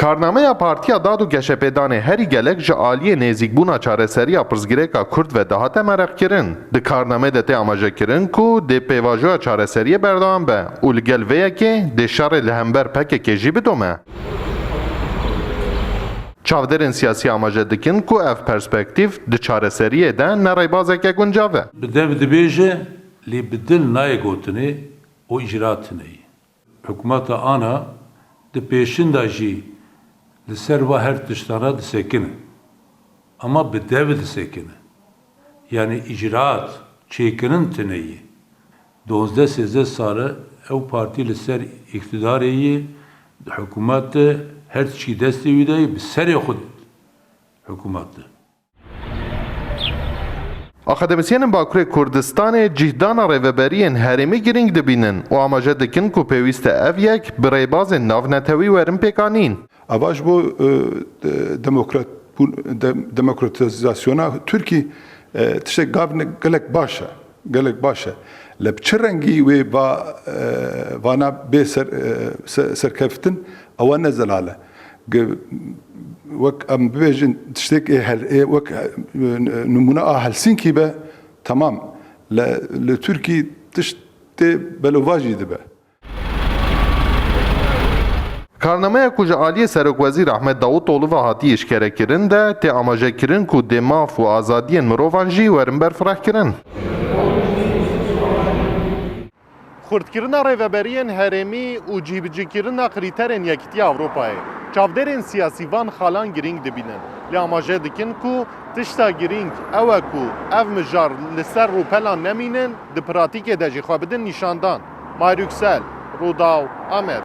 Karnameya Partiya Dad û Geşepêdanê herî gelek ji aliyê nêzîkbûna çareseriya pirsgirêka Kurd ve dihate mereqkirin. Di karnamê de tê amajekirin ku dê pêvajoya çareseriyê berdewam be û li gel vê yekê dê şerê li hember PKK jî bidome. Çavderên siyasî amaje dikin ku ev perspektîv di çareseriyê de nerêbazeke guncav e. Bi dev dibêje lê bi dil nayê gotinê û îcratinê. Hikûmeta ana di pêşin de jî li ser ve her tiştana disekine. Ama bi dev disekine. Yani icraat çêkinin tineyî. 12-13 sale ew partî li ser iktidarê yê di hikûmetê her tiştî destê wî de bi serê xwe hikûmet de. Akademisyenên Bakurê Kurdistanê cîhdana rêveberiyên herêmî giring dibînin û amaje dikin ku pêwîst e ev yek bi rêbazên navnetewî werin pêkanîn. Avaş bu demokratizasyona Türkiye tiştek gavne gelek başa, gelek başa. Lep çi rengî wê vana bê serkeftin ewa ne zelale. Wek em bibêjin tiştek wek numune a Helsinki be tamam. Li Türkiye tiştê belovajî dibe. Karnameya ku ji aliyê Serokwezîr Ahmed Davutoğlu ve hatî îşkerekirin de tê amajekirin ku dê maf û azadiyên mirovan jî werin berfirehkirin. Xurtkirina rêveberiyên herêmî û cîbicîkirina krîterên Yekîtiya Avrupayê. Çavderên siyasî van xalan giring dibînin. Lê amaje dikin ku tişta giring ew e ku ev mijar li ser rûpelan nemînin di pratîkê de jî xwe bidin nîşandan. Mayrûksel, Rûdaw, Amed.